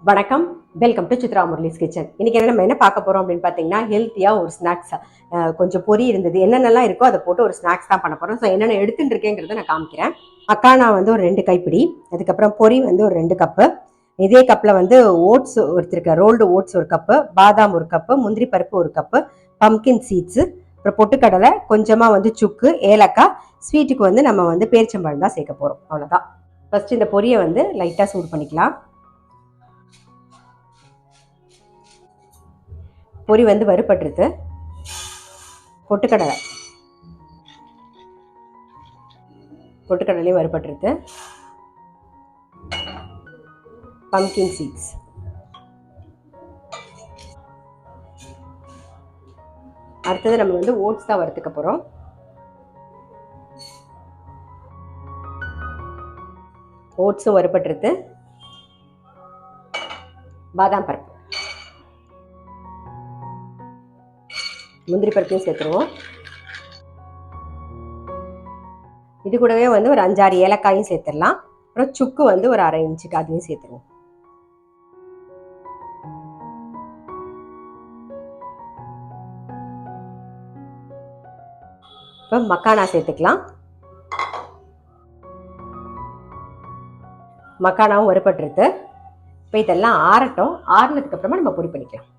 வணக்கம், welcome to Chitra Murali's kitchen. இன்னைக்கு நம்ம என்ன பார்க்க போறோம் அப்படின்னு பார்த்தீங்கன்னா, ஹெல்த்தியா ஒரு ஸ்நாக்ஸ். கொஞ்சம் பொரி இருந்தது, என்னென்னலாம் இருக்கோ அதை போட்டு ஒரு ஸ்நாக்ஸ் தான் பண்ண போறோம். ஸோ என்னென்ன எடுத்துட்டு இருக்கேங்கிறத நான் காமிக்கிறேன். மக்கானா வந்து ஒரு 2 கைப்பிடி, அதுக்கப்புறம் பொரி வந்து ஒரு 2 கப்பு, இதே கப்பில் வந்து ஓட்ஸ் எடுத்துருக்கேன், ரோல்டு ஓட்ஸ் ஒரு கப்பு, பாதாம் ஒரு கப்பு, முந்திரி பருப்பு ஒரு கப்பு, பம்கின் சீட்ஸு, அப்புறம் பொட்டுக்கடலை, கொஞ்சமாக வந்து சுக்கு, ஏலக்காய், ஸ்வீட்டுக்கு வந்து நம்ம வந்து பேரிச்சம்பழம் தான் சேர்க்க போகிறோம். அவ்வளோதான். ஃபர்ஸ்ட் இந்த பொரியை வந்து லைட்டாக சூடு பண்ணிக்கலாம். பொரி வந்து வறுபட்டுருது. பொட்டுக்கடலையும் வறுபட்டுருது. பம்கின் சீட்ஸ், அடுத்தது நம்ம வந்து ஓட்ஸ் தான் வறுத்துக்க போகிறோம். ஓட்ஸும் வறுபட்டுருது. பாதாம் பருப்பு, முந்திரி பருப்பையும் சேர்த்துருவோம். இது கூடவே வந்து ஒரு 5-6 ஏலக்காயும் சேர்த்துடலாம். அப்புறம் சுக்கு வந்து ஒரு 1/2 இன்ச்சுக்கு அதையும் சேர்த்துருவோம். இப்போ மக்கானா சேர்த்துக்கலாம். மக்கானாவும் வறுபட்டுருது. இப்போ இதெல்லாம் ஆறட்டும். ஆறுனதுக்கு அப்புறமா நம்ம பொடி பண்ணிக்கலாம்.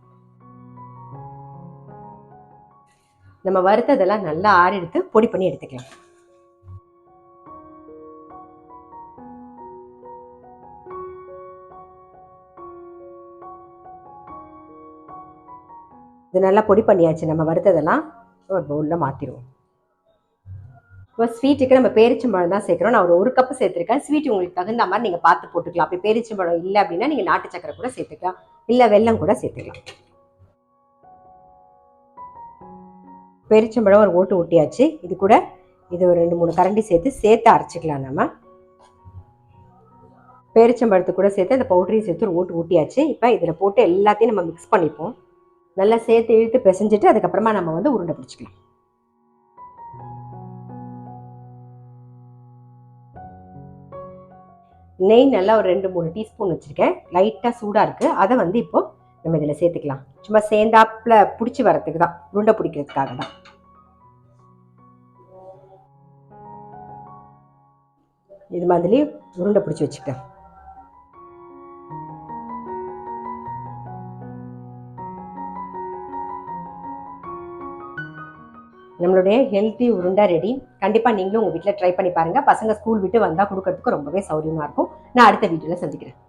நம்ம வறுத்ததெல்லாம் நல்லா ஆறி எடுத்து பொடி பண்ணி எடுத்துக்கலாம். இது நல்லா பொடி பண்ணியாச்சு. நம்ம வறுத்ததெல்லாம் ஒரு பவுலில் மாற்றிடுவோம். இப்போ ஸ்வீட்டுக்கு நம்ம பேரிச்சம்பழம் தான் சேர்க்குறோம். நான் ஒரு கப்பு சேர்த்துருக்கேன். ஸ்வீட் உங்களுக்கு தகுந்த மாதிரி நீங்கள் பார்த்து போட்டுக்கலாம். அப்படி பேரிச்சம்பழம் இல்லை அப்படின்னா நீங்கள் நாட்டு சக்கரை கூட சேர்த்துக்கலாம், இல்லை வெல்லம் கூட சேர்த்துக்கலாம். பேரிச்சம்பழம் ஒரு ஓட்டு ஊட்டியாச்சு. இது கூட இது ஒரு 2-3 கரண்டி சேர்த்து அரைச்சிக்கலாம். நம்ம பேரிச்சம்பழத்து கூட சேர்த்து அந்த பவுடரையும் சேர்த்து ஒரு ஓட்டு ஊட்டியாச்சு. இப்போ இதில் போட்டு எல்லாத்தையும் நம்ம மிக்ஸ் பண்ணிப்போம். நல்லா சேர்த்து இழுத்து பிசைஞ்சிட்டு அதுக்கப்புறமா நம்ம வந்து உருண்டை பிடிச்சிக்கலாம். நெய் நல்லா ஒரு 2-3 டீஸ்பூன் வச்சுருக்கேன். லைட்டாக சூடாக இருக்குது. அதை வந்து இப்போ நம்ம இதில் சேர்த்துக்கலாம். சும்மா சேர்ந்தாப்பில் பிடிச்சி வரத்துக்கு தான், உருண்டை பிடிக்கிறதுக்காக தான். இது மாதிரி உருண்டை பிடிச்சி வச்சுக்கிட்டேன். நம்மளுடைய ஹெல்த்தி உருண்டை ரெடி. கண்டிப்பாக நீங்களும் உங்கள் வீட்டில் ட்ரை பண்ணி பாருங்கள். பசங்க ஸ்கூல் விட்டு வந்தால் கொடுக்கறதுக்கு ரொம்பவே சௌரியமாக இருக்கும். நான் அடுத்த வீடியோவில் சந்திக்கிறேன்.